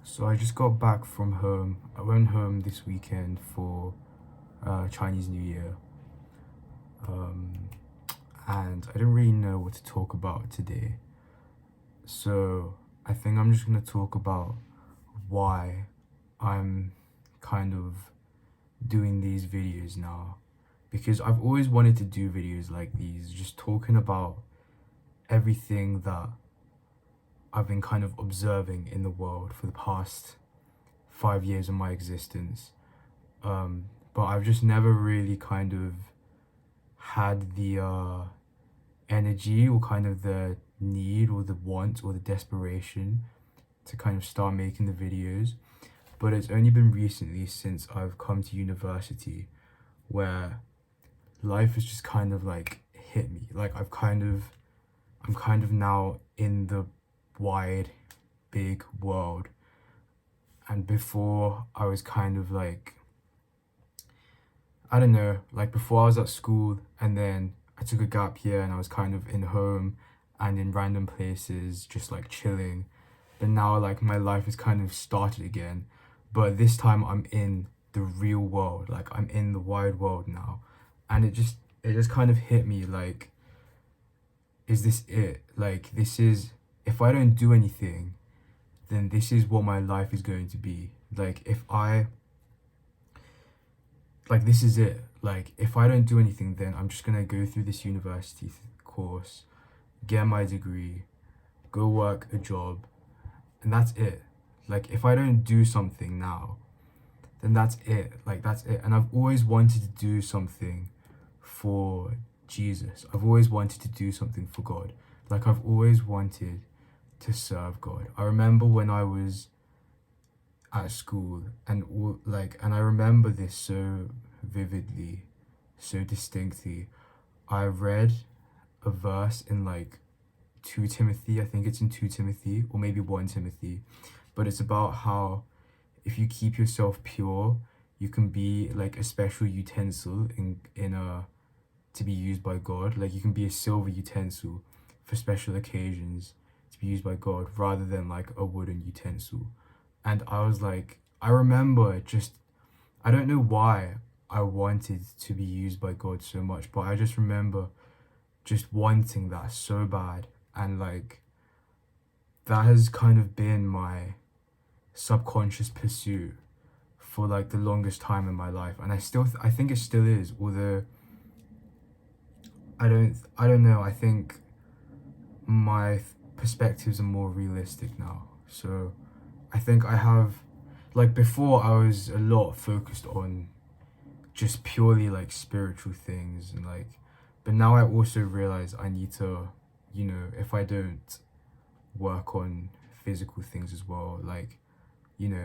So I just got back from home. I went home this weekend for Chinese New Year, um, and I didn't really know what to talk about today. So I think I'm just gonna talk about why I'm kind of doing these videos now, because I've always wanted to do videos like these, just talking about everything that I've been kind of observing in the world for the past 5 years of my existence. But I've just never really kind of had the energy or kind of the need or the want or the desperation to kind of start making the videos. But it's only been recently since I've come to university where life has just kind of like hit me. Like I'm kind of now in the wide, big world. And before I was kind of like, I don't know, like before I was at school and then I took a gap year and I was kind of in home and in random places, just like chilling. But now like my life has kind of started again. But this time I'm in the real world, like I'm in the wide world now. And it just kind of hit me like, is this it? Like this is, if I don't do anything, then this is what my life is going to be. Like this is it. Like if I don't do anything, then I'm just gonna go through this university course, get my degree, go work a job, and that's it. Like if I don't do something now, then that's it. Like that's it. And I've always wanted to do something for Jesus. I've always wanted to do something for God. Like I've always wanted to serve God. I remember when I was at school and I remember this so vividly, so distinctly. I read a verse in like 2 Timothy, I think it's in 2 Timothy or maybe 1 Timothy, but it's about how if you keep yourself pure, you can be like a special utensil in a to be used by God. Like you can be a silver utensil for special occasions to be used by God rather than like a wooden utensil. And I was like, I remember just, I don't know why I wanted to be used by God so much, but I just remember just wanting that so bad. And like, that has kind of been my subconscious pursuit for like the longest time in my life. And I think it still is, although I don't know. I think my perspectives are more realistic now. So I think I have, like before I was a lot focused on just purely like spiritual things and like, but now I also realize I need to, if I don't work on physical things as well, like,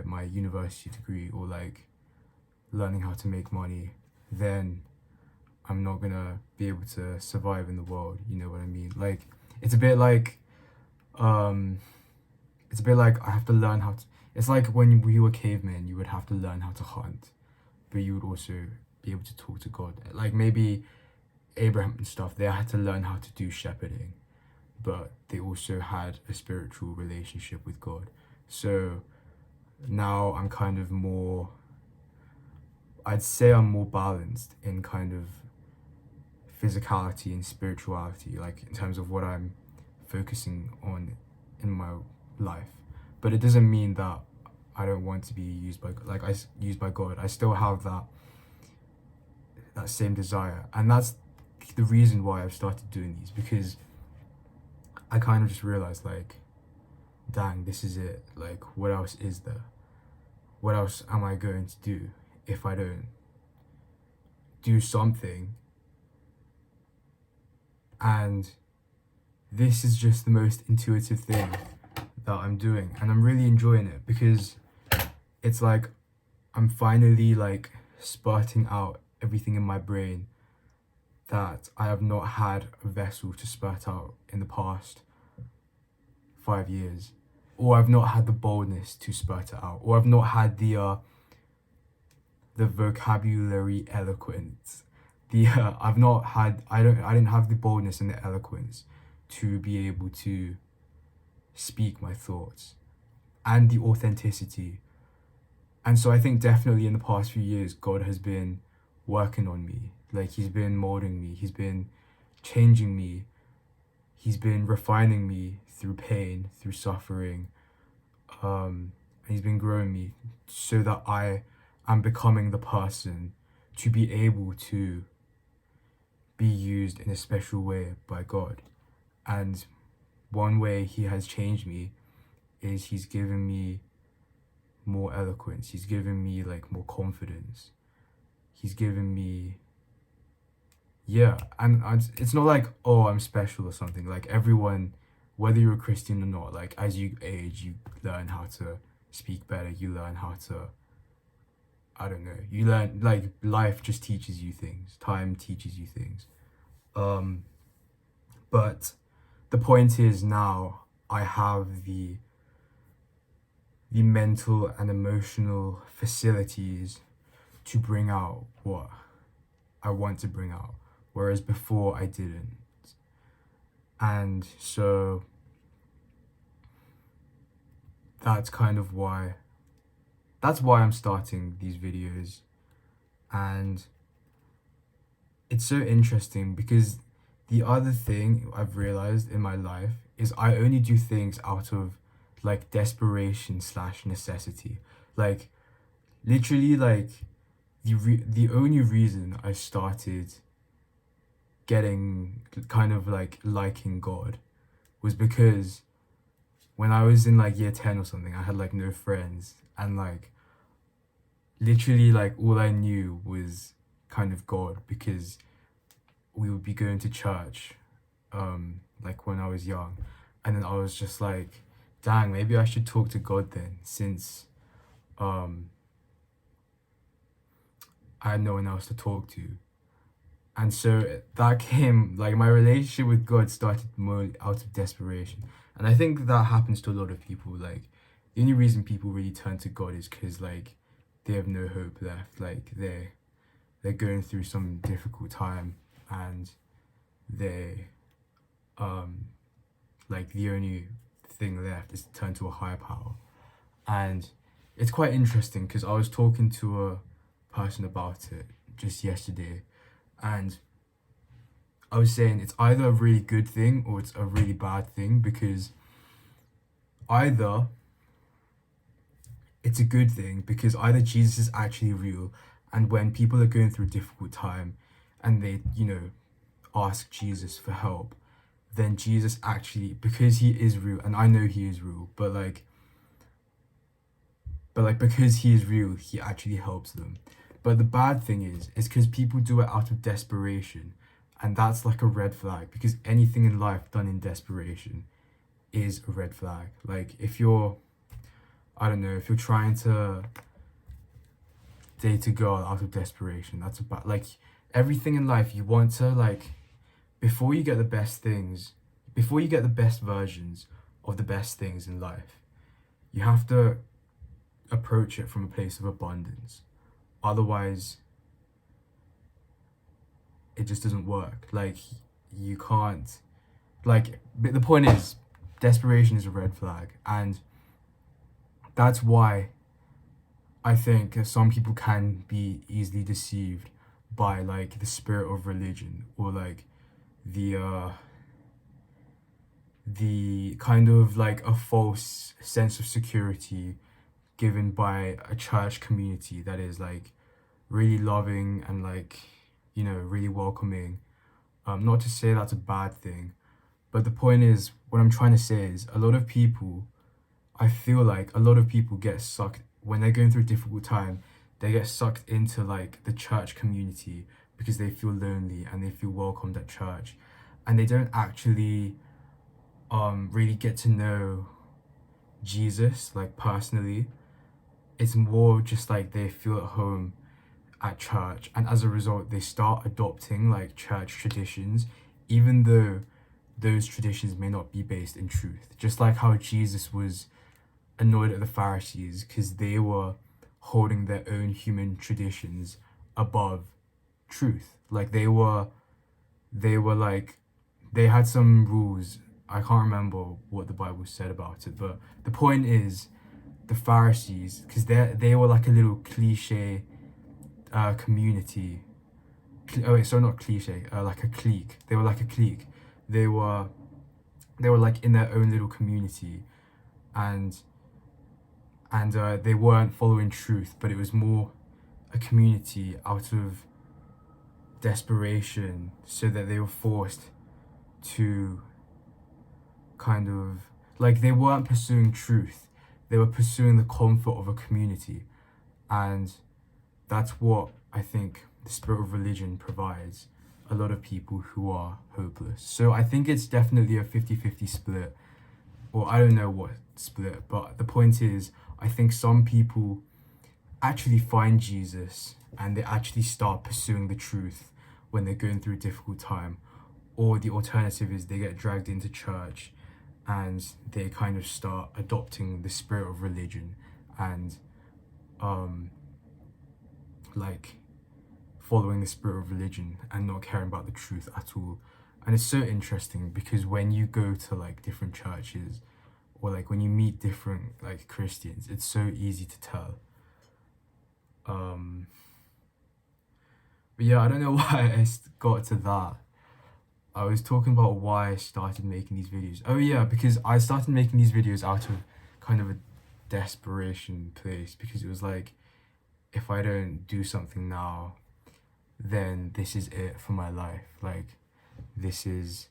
my university degree or like learning how to make money, then I'm not gonna be able to survive in the world. You know what I mean? Like, it's a bit like, um, it's a bit like I have to learn how to. It's like when we were cavemen, you would have to learn how to hunt, but you would also be able to talk to God. Like maybe Abraham and stuff, they had to learn how to do shepherding, but they also had a spiritual relationship with God. So now I'm kind of more, I'd say I'm more balanced in kind of physicality and spirituality, like in terms of what I'm focusing on in my life. But it doesn't mean that I don't want to be used by used by God. I still have that same desire, and that's the reason why I've started doing these, because I kind of just realized like, dang, this is it. Like, what else is there? What else am I going to do if I don't do something? And this is just the most intuitive thing that I'm doing, and I'm really enjoying it because it's like I'm finally like spurting out everything in my brain that I have not had a vessel to spurt out in the past 5 years, or I've not had the boldness to spurt it out, or I've not had the vocabulary eloquence. I've not had, I didn't have the boldness and the eloquence to be able to speak my thoughts. and the authenticity. And so I think definitely in the past few years, God has been working on me. Like, he's been molding me, he's been changing me, he's been refining me through pain, through suffering, and he's been growing me so that I am becoming the person to be able to be used in a special way by God. And one way he has changed me is he's given me more eloquence, he's given me like more confidence, he's given me, yeah. And it's not like, oh, I'm special or something. Like, everyone, whether you're a Christian or not, like, as you age, you learn how to speak better, you learn how to, I don't know, you learn, like, life just teaches you things, time teaches you things. But the point is, now I have the mental and emotional facilities to bring out what I want to bring out, whereas before I didn't. And so that's kind of why I'm starting these videos. And it's so interesting because the other thing I've realized in my life is I only do things out of like desperation / necessity. Like, literally, like, the only reason I started getting kind of like liking God was because when I was in like year 10 or something, I had like no friends, and like literally like all I knew was kind of God, because we would be going to church like when I was young, and then I was just like, dang, maybe I should talk to God then, since I had no one else to talk to. And so that came, like, my relationship with God started more out of desperation. And I think that happens to a lot of people. Like, the only reason people really turn to God is because, like, they have no hope left. Like, they're going through some difficult time, and they like, the only thing left is to turn to a higher power. And it's quite interesting because I was talking to a person about it just yesterday, and I was saying it's either a really good thing or it's a really bad thing, because either it's a good thing because either Jesus is actually real, and when people are going through a difficult time and they, ask Jesus for help, then Jesus actually, because he is real, and I know he is real, but because he is real, he actually helps them. But the bad thing is because people do it out of desperation, and that's like a red flag, because anything in life done in desperation is a red flag. Like, if you're, I don't know, if you're trying to date a girl out of desperation, that's about, like, everything in life you want to, like, before you get the best things, before you get the best versions of the best things in life, you have to approach it from a place of abundance. Otherwise, it just doesn't work. Like, you can't, like, but the point is, desperation is a red flag, and that's why I think some people can be easily deceived by, like, the spirit of religion, or like the kind of like a false sense of security given by a church community that is like really loving and, like, really welcoming. Not to say that's a bad thing, but the point is, what I'm trying to say is, I feel like a lot of people get sucked when they're going through a difficult time. They get sucked into like the church community because they feel lonely and they feel welcomed at church, and they don't actually really get to know Jesus like personally. It's more just like they feel at home at church, and as a result they start adopting like church traditions, even though those traditions may not be based in truth. Just like how Jesus was annoyed at the Pharisees because they were holding their own human traditions above truth. Like, they were like, they had some rules. I can't remember what the Bible said about it, but the point is, the Pharisees, because they were like a little cliche community. Oh wait, so not cliche, like a clique. They were like a clique. They were like in their own little community, and they weren't following truth, but it was more a community out of desperation, so that they were forced to kind of, like, they weren't pursuing truth, they were pursuing the comfort of a community. And that's what I think the spirit of religion provides a lot of people who are hopeless. So I think it's definitely a 50-50 split, or I don't know what split, but the point is, I think some people actually find Jesus and they actually start pursuing the truth when they're going through a difficult time. Or the alternative is they get dragged into church and they kind of start adopting the spirit of religion and like following the spirit of religion and not caring about the truth at all. And it's so interesting because when you go to like different churches, or like when you meet different like Christians, it's so easy to tell. But yeah, I don't know why I got to that. I was talking about why I started making these videos. Oh yeah, because I started making these videos out of kind of a desperation place, because it was like, if I don't do something now, then this is it for my life. Like, this is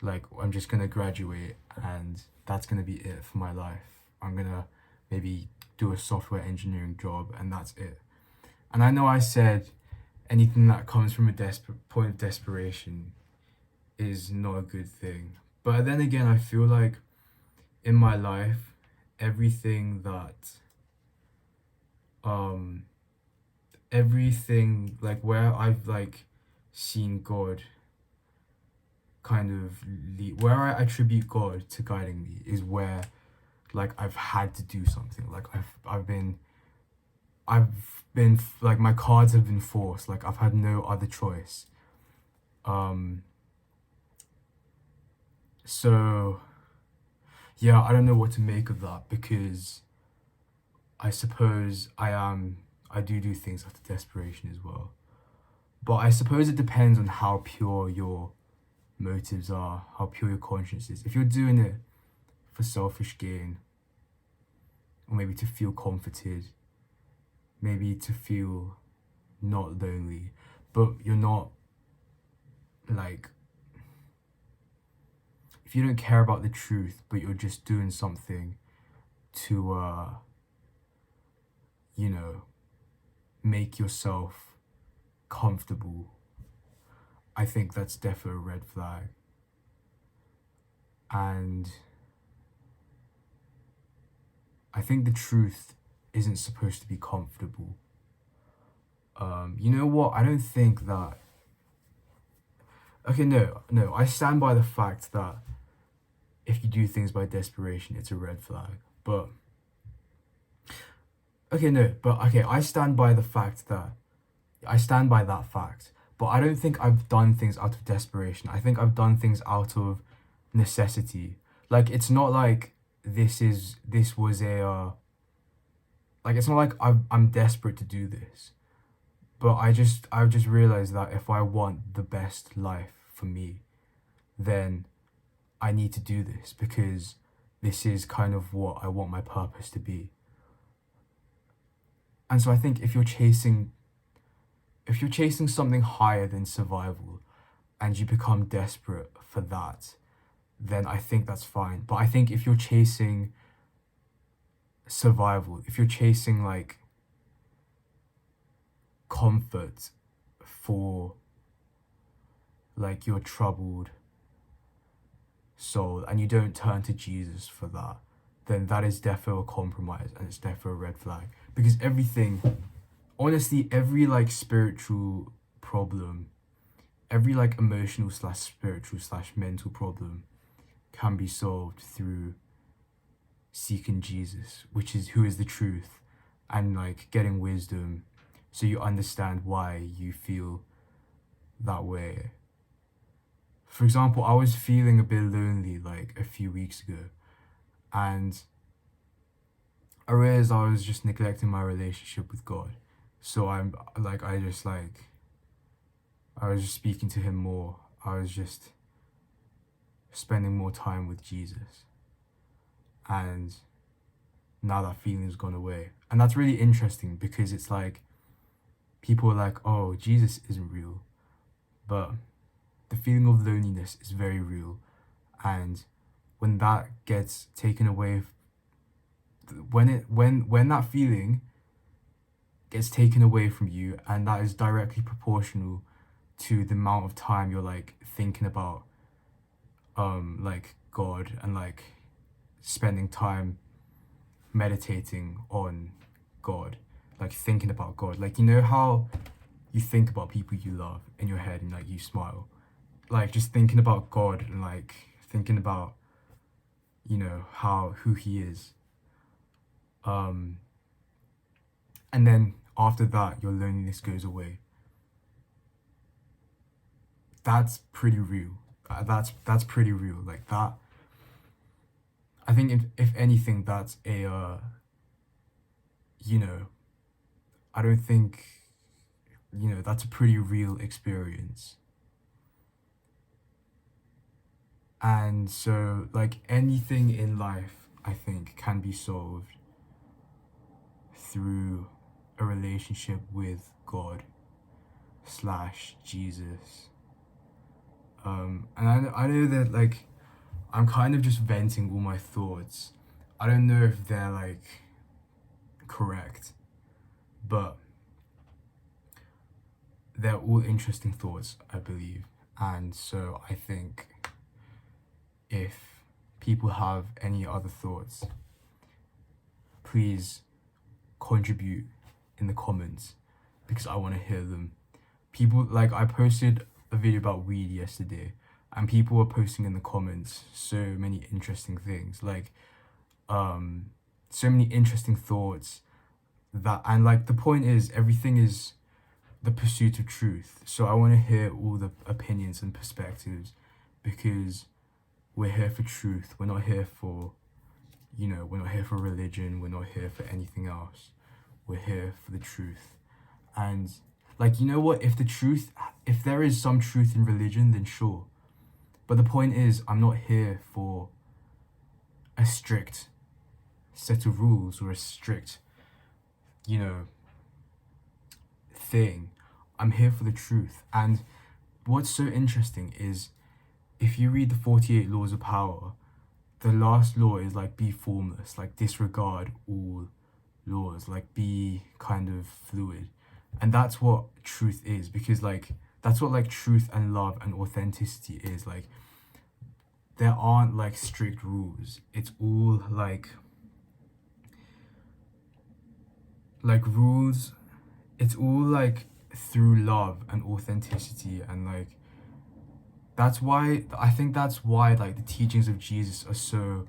like, I'm just gonna graduate and that's gonna be it for my life. I'm gonna maybe do a software engineering job and that's it. And I know I said anything that comes from a point of desperation is not a good thing. But then again, I feel like in my life, everything like where I've like seen God kind of lead, where I attribute God to guiding me, is where like I've had to do something. Like I've been like, my cards have been forced, like I've had no other choice. So yeah, I don't know what to make of that, because I suppose I do things out of desperation as well. But I suppose it depends on how pure your motives are, how pure your conscience is. If you're doing it for selfish gain, or maybe to feel comforted, maybe to feel not lonely, but you're not, like, if you don't care about the truth, but you're just doing something to, you know, make yourself comfortable, I think that's definitely a red flag. And I think the truth isn't supposed to be comfortable. You know what? I don't think that... Okay, no, I stand by the fact that if you do things by desperation, it's a red flag. But... Okay, I stand by the fact that... I stand by that fact. But I don't think I've done things out of desperation. I think I've done things out of necessity. Like, it's not like this was a... like, it's not like I'm desperate to do this. But I've just realized that if I want the best life for me, then I need to do this, because this is kind of what I want my purpose to be. And so I think if you're chasing something higher than survival and you become desperate for that, then I think that's fine. But I think if you're chasing survival, if you're chasing like comfort for like your troubled soul, and you don't turn to Jesus for that, then that is definitely a compromise, and it's definitely a red flag. Because honestly, every like spiritual problem, every like emotional / spiritual / mental problem can be solved through seeking Jesus, who is the truth, and like getting wisdom so you understand why you feel that way. For example, I was feeling a bit lonely like a few weeks ago, and I realized I was just neglecting my relationship with God. So I was just speaking to him more. I was just spending more time with Jesus. And now that feeling's gone away. And that's really interesting because it's like people are like, oh, Jesus isn't real. But the feeling of loneliness is very real. And when that gets taken away, when that feeling gets taken away from you, and that is directly proportional to the amount of time you're like thinking about like God and like spending time meditating on God, like thinking about God. Like, you know how you think about people you love in your head and like you smile, like just thinking about God and like thinking about, you know, who he is. And then after that your loneliness goes away. That's pretty real. That's pretty real. Like that, I think if anything, that's a you know, I don't think, you know, that's a pretty real experience. And so like anything in life, I think, can be solved through a relationship with God slash Jesus. And I know that like I'm kind of just venting all my thoughts. I don't know if they're like correct, but they're all interesting thoughts, I believe. And so I think if people have any other thoughts, please contribute in the comments because I want to hear them. People, like, I posted a video about weed yesterday and people were posting in the comments so many interesting things, like so many interesting thoughts that, and like the point is everything is the pursuit of truth. So I want to hear all the opinions and perspectives because we're here for truth. We're not here for, you know, we're not here for religion. We're not here for anything else. We're here for the truth. And like, you know what, if there is some truth in religion, then sure. But the point is, I'm not here for a strict set of rules or a strict, you know, thing. I'm here for the truth. And what's so interesting is if you read the 48 laws of power, the last law is like be formless, like disregard all laws, like be kind of fluid. And that's what truth is, because like that's what like truth and love and authenticity is. Like there aren't like strict rules. It's all like rules. It's all like through love and authenticity, and like that's why like the teachings of Jesus are so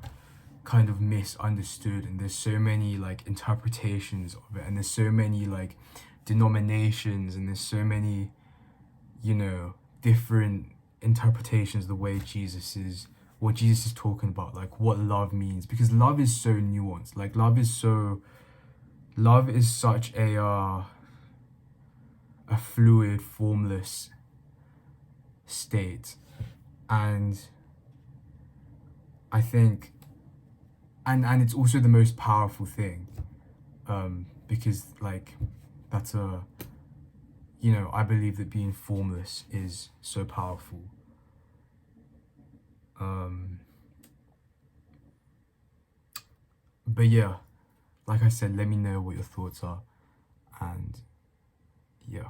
kind of misunderstood, and there's so many like interpretations of it, and there's so many like denominations, and there's so many, you know, different interpretations of the way what Jesus is talking about, like what love means, because love is so nuanced. Like love is such a fluid, formless state. And I think and it's also the most powerful thing, because like that's you know, I believe that being formless is so powerful. But yeah, like I said, let me know what your thoughts are, and yeah.